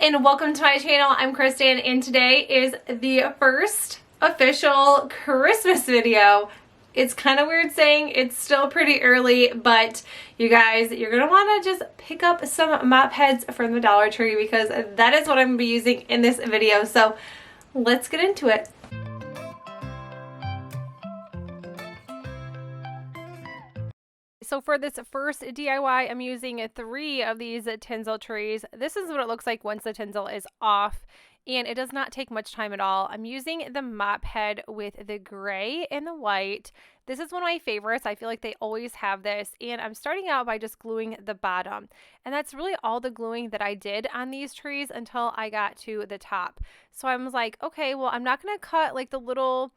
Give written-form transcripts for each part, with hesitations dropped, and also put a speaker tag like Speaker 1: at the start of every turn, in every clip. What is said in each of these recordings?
Speaker 1: and welcome to my channel. I'm Kristen and today is the first official Christmas video. It's kind of weird saying it's still pretty early, but you guys, you're going to want to just pick up some mop heads from the Dollar Tree because that is what I'm going to be using in this video. So let's get into it. So for this first DIY, I'm using 3 of these tinsel trees. This is what it looks like once the tinsel is off, and it does not take much time at all. I'm using the mop head with the gray and the white. This is one of my favorites. I feel like they always have this, and I'm starting out by just gluing the bottom. And that's really all the gluing that I did on these trees until I got to the top. So I was like, okay, well, I'm not going to cut like the little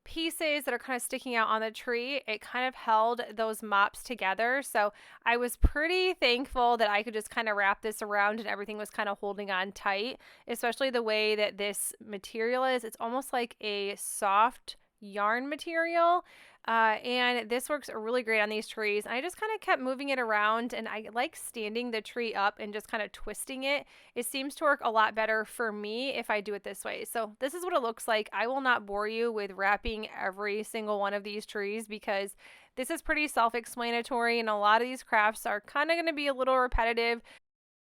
Speaker 1: pieces that are kind of sticking out on the tree. It kind of held those mops together, so I was pretty thankful that I could just kind of wrap this around and everything was kind of holding on tight, especially the way that this material is. It's almost like a soft yarn material, and this works really great on these trees. I just kind of kept moving it around, and I like standing the tree up and just kind of twisting it. It seems to work a lot better for me if I do it this way. So this is what it looks like. I will not bore you with wrapping every single one of these trees because this is pretty self-explanatory, and a lot of these crafts are kind of going to be a little repetitive.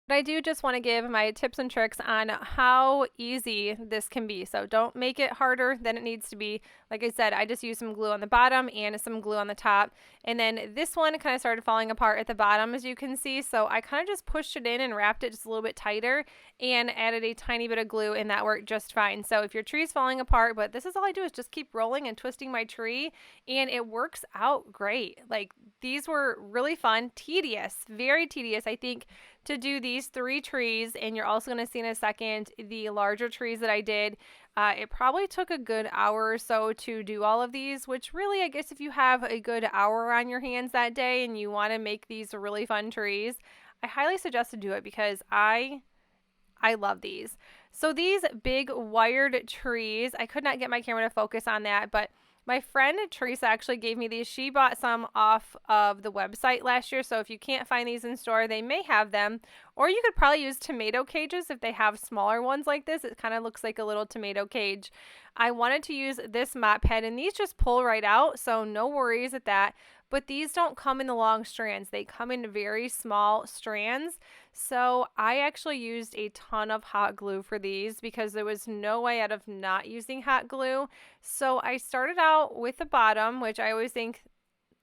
Speaker 1: But I do just want to give my tips and tricks on how easy this can be. So don't make it harder than it needs to be. Like I said, I just used some glue on the bottom and some glue on the top. And then this one kind of started falling apart at the bottom, as you can see. So I kind of just pushed it in and wrapped it just a little bit tighter and added a tiny bit of glue, and that worked just fine. So if your tree is falling apart, but this is all I do is just keep rolling and twisting my tree, and it works out great. Like, these were really fun, tedious, very tedious. I think to do these 3 trees, and you're also going to see in a second the larger trees that I did. It probably took a good hour or so to do all of these, which really, I guess if you have a good hour on your hands that day and you want to make these really fun trees, I highly suggest to do it because I love these. So these big wired trees, I could not get my camera to focus on that, but my friend Teresa actually gave me these. She bought some off of the website last year, so if you can't find these in store, they may have them. Or you could probably use tomato cages if they have smaller ones like this. It kind of looks like a little tomato cage. I wanted to use this mop head, and these just pull right out, so no worries at that. But these don't come in the long strands. They come in very small strands. So I actually used a ton of hot glue for these because there was no way out of not using hot glue. So I started out with the bottom, which I always think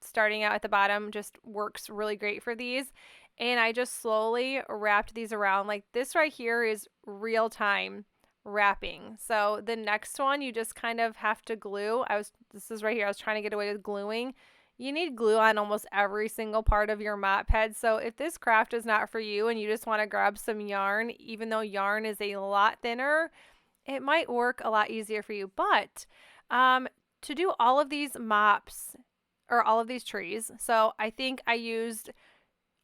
Speaker 1: starting out at the bottom just works really great for these. And I just slowly wrapped these around. Like, this right here is real time wrapping. So the next one you just kind of have to glue. This is right here. I was trying to get away with gluing. You need glue on almost every single part of your mop head. So if this craft is not for you and you just want to grab some yarn, even though yarn is a lot thinner, it might work a lot easier for you. But to do all of these mops or all of these trees, so I think I used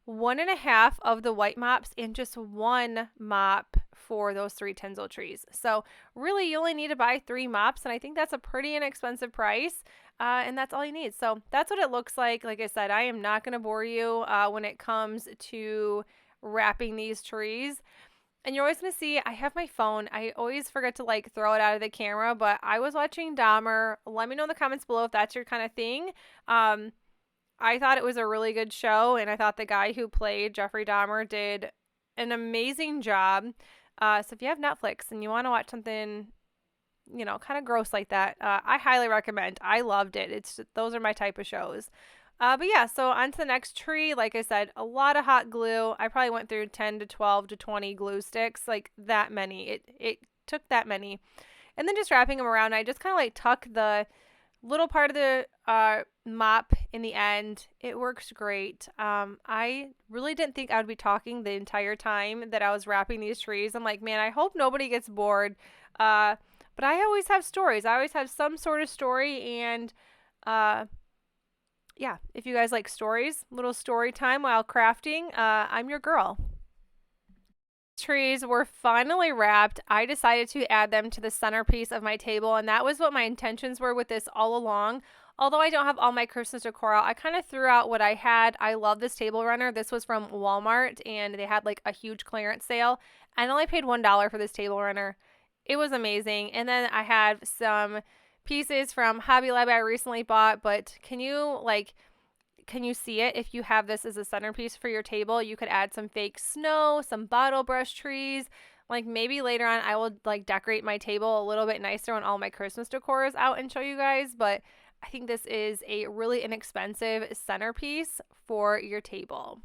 Speaker 1: 1.5 of the white mops and just 1 mop for those 3 tinsel trees. So really you only need to buy 3 mops, and I think that's a pretty inexpensive price. And that's all you need. So that's what it looks like. Like I said, I am not going to bore you when it comes to wrapping these trees. And you're always going to see, I have my phone. I always forget to like throw it out of the camera, but I was watching Dahmer. Let me know in the comments below if that's your kind of thing. I thought it was a really good show, and I thought the guy who played Jeffrey Dahmer did an amazing job. So if you have Netflix and you want to watch something, you know, kind of gross like that, I highly recommend. I loved it. Those are my type of shows. But yeah, so on to the next tree. Like I said, a lot of hot glue. I probably went through 10 to 12 to 20 glue sticks, like that many. It took that many. And then just wrapping them around, I just kind of like tuck the little part of the mop in the end. It works great. I really didn't think I would be talking the entire time that I was wrapping these trees. I'm like, man, I hope nobody gets bored. But I always have stories. I always have some sort of story, and yeah, if you guys like stories, little story time while crafting, I'm your girl. Trees were finally wrapped. I decided to add them to the centerpiece of my table, and that was what my intentions were with this all along. Although I don't have all my Christmas decor out, I kind of threw out what I had. I love this table runner. This was from Walmart, and they had like a huge clearance sale. I only paid $1 for this table runner. It was amazing. And then I have some pieces from Hobby Lobby I recently bought, but can you see it? If you have this as a centerpiece for your table, you could add some fake snow, some bottle brush trees. Like maybe later on I will like decorate my table a little bit nicer when all my Christmas decor is out and show you guys, but I think this is a really inexpensive centerpiece for your table.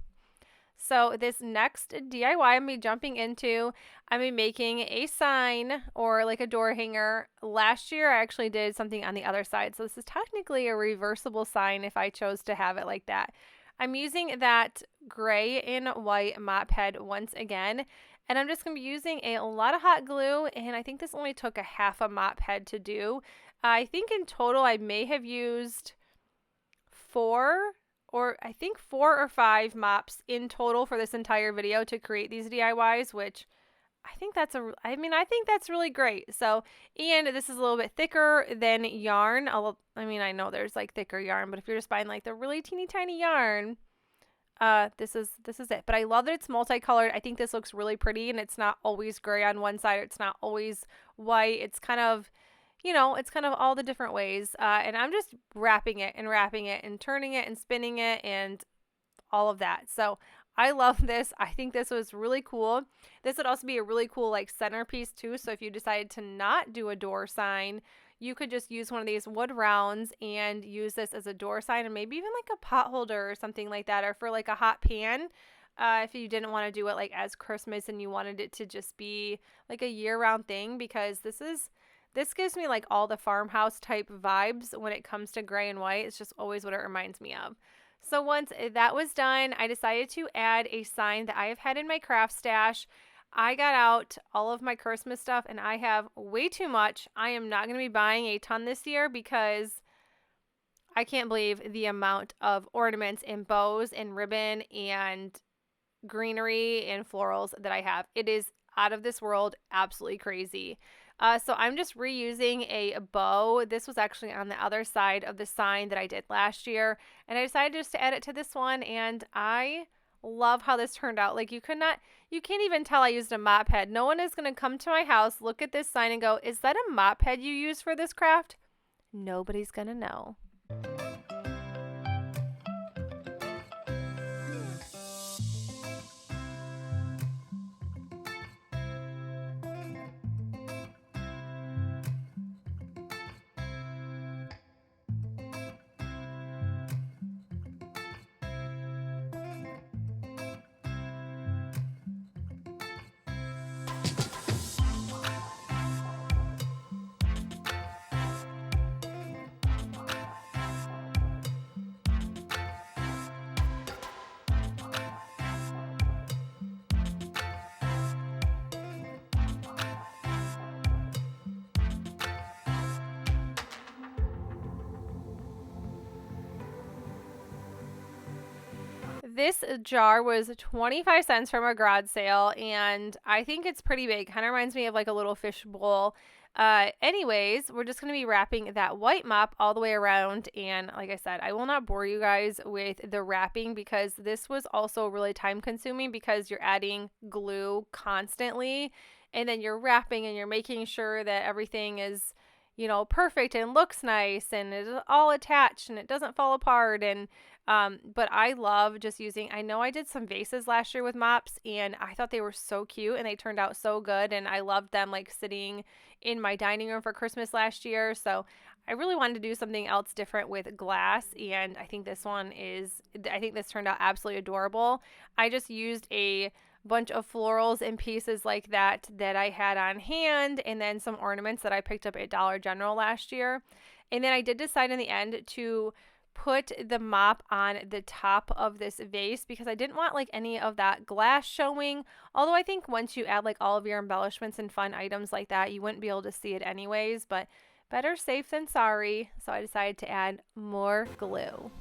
Speaker 1: So this next DIY I'm going to be jumping into, I'm going to be making a sign or like a door hanger. Last year I actually did something on the other side. So this is technically a reversible sign if I chose to have it like that. I'm using that gray and white mop head once again. And I'm just going to be using a lot of hot glue. And I think this only took a half a mop head to do. I think in total I may have used 4 or 5 mops in total for this entire video to create these DIYs, which I think that's really great. So, and this is a little bit thicker than yarn. I know there's like thicker yarn, but if you're just buying like the really teeny tiny yarn, this is it. But I love that it's multicolored. I think this looks really pretty, and it's not always gray on one side. It's not always white. It's kind of, it's kind of all the different ways. And I'm just wrapping it and turning it and spinning it and all of that. So I love this. I think this was really cool. This would also be a really cool like centerpiece too. So if you decided to not do a door sign, you could just use one of these wood rounds and use this as a door sign, and maybe even like a pot holder or something like that, or for like a hot pan. If you didn't want to do it like as Christmas and you wanted it to just be like a year-round thing, because this gives me like all the farmhouse type vibes when it comes to gray and white. It's just always what it reminds me of. So once that was done, I decided to add a sign that I have had in my craft stash. I got out all of my Christmas stuff and I have way too much. I am not going to be buying a ton this year because I can't believe the amount of ornaments and bows and ribbon and greenery and florals that I have. It is out of this world, absolutely crazy. So I'm just reusing a bow. This was actually on the other side of the sign that I did last year, and I decided just to add it to this one, and I love how this turned out. Like you can't even tell I used a mop head. No one is going to come to my house, look at this sign and go, "Is that a mop head you used for this craft?" Nobody's going to know. This jar was 25 cents from a garage sale, and I think it's pretty big. Kind of reminds me of like a little fish bowl. Anyways, we're just going to be wrapping that white mop all the way around, and like I said, I will not bore you guys with the wrapping because this was also really time consuming because you're adding glue constantly, and then you're wrapping and you're making sure that everything is, perfect and looks nice and is all attached and it doesn't fall apart. And but I love just using, I know I did some vases last year with mops and I thought they were so cute and they turned out so good, and I loved them like sitting in my dining room for Christmas last year. So I really wanted to do something else different with glass, and I think this turned out absolutely adorable. I just used a bunch of florals and pieces like that I had on hand, and then some ornaments that I picked up at Dollar General last year. And then I did decide in the end to put the mop on the top of this vase because I didn't want like any of that glass showing. Although I think once you add like all of your embellishments and fun items like that, you wouldn't be able to see it anyways, but better safe than sorry. So I decided to add more glue.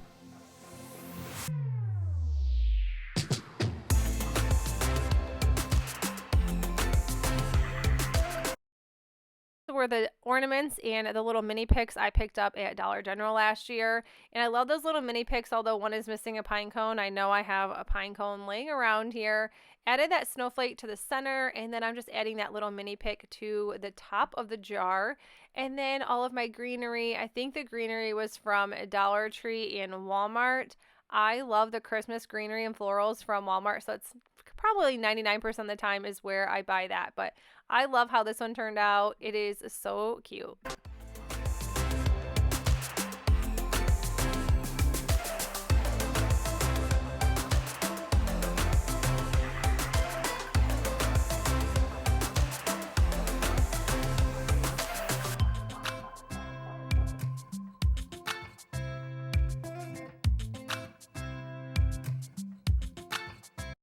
Speaker 1: were the ornaments and the little mini picks I picked up at Dollar General last year. And I love those little mini picks, although one is missing a pine cone. I know I have a pine cone laying around here. Added that snowflake to the center, and then I'm just adding that little mini pick to the top of the jar. And then all of my greenery, I think the greenery was from Dollar Tree and Walmart. I love the Christmas greenery and florals from Walmart, so it's probably 99% of the time is where I buy that. But I love how this one turned out. It is so cute.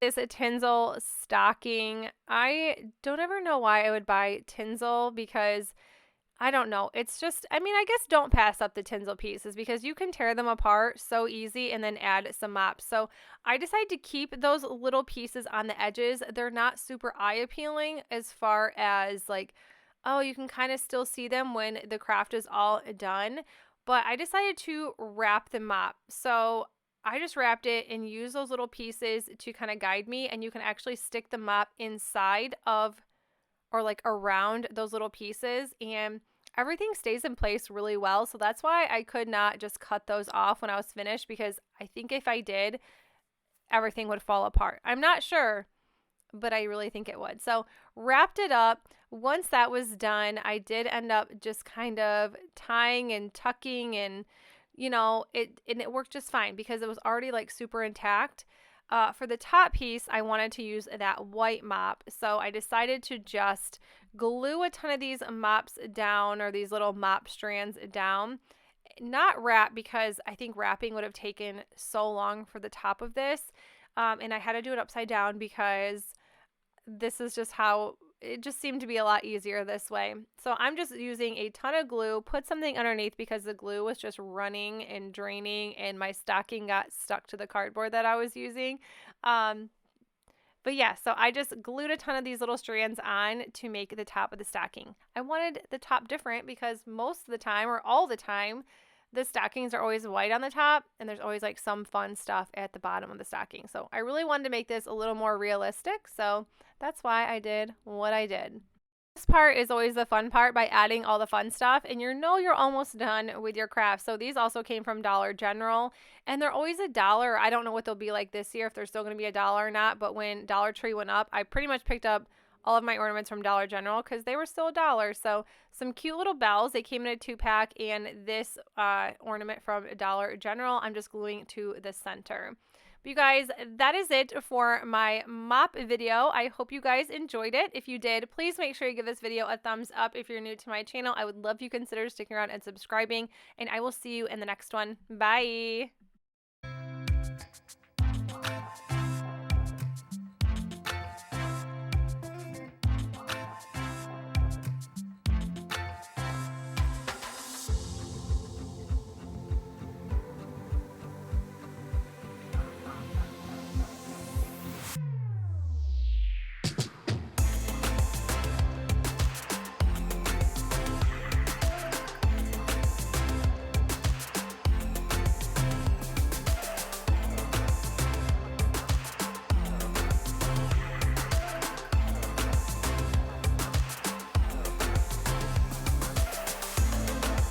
Speaker 1: Is a tinsel stocking. I don't ever know why I would buy tinsel, because I don't know. It's just, I mean, I guess don't pass up the tinsel pieces because you can tear them apart so easy and then add some mops. So I decided to keep those little pieces on the edges. They're not super eye appealing as far as like, oh, you can kind of still see them when the craft is all done. But I decided to wrap the mop. So I just wrapped it and used those little pieces to kind of guide me, and you can actually stick the mop inside of or like around those little pieces, and everything stays in place really well. So that's why I could not just cut those off when I was finished, because I think if I did, everything would fall apart. I'm not sure, but I really think it would. So wrapped it up. Once that was done, I did end up just kind of tying and tucking, and you know, it worked just fine because it was already like super intact. For the top piece, I wanted to use that white mop, so I decided to just glue a ton of these mops down, or these little mop strands down. Not wrap, because I think wrapping would have taken so long for the top of this, and I had to do it upside down because this is just how it just seemed to be a lot easier this way. So I'm just using a ton of glue, put something underneath because the glue was just running and draining and my stocking got stuck to the cardboard that I was using. But yeah, so I just glued a ton of these little strands on to make the top of the stocking. I wanted the top different because most of the time, or all the time, the stockings are always white on the top, and there's always like some fun stuff at the bottom of the stocking. So I really wanted to make this a little more realistic, so that's why I did what I did. This part is always the fun part by adding all the fun stuff, and you know you're almost done with your craft. So these also came from Dollar General, and they're always $1. I don't know what they'll be like this year, if they're still going to be $1 or not, but when Dollar Tree went up, I pretty much picked up all of my ornaments from Dollar General because they were still $1. So some cute little bells. They came in a 2-pack, and this ornament from Dollar General, I'm just gluing to the center. But you guys, that is it for my mop video. I hope you guys enjoyed it. If you did, please make sure you give this video a thumbs up. If you're new to my channel, I would love if you consider sticking around and subscribing, and I will see you in the next one. Bye!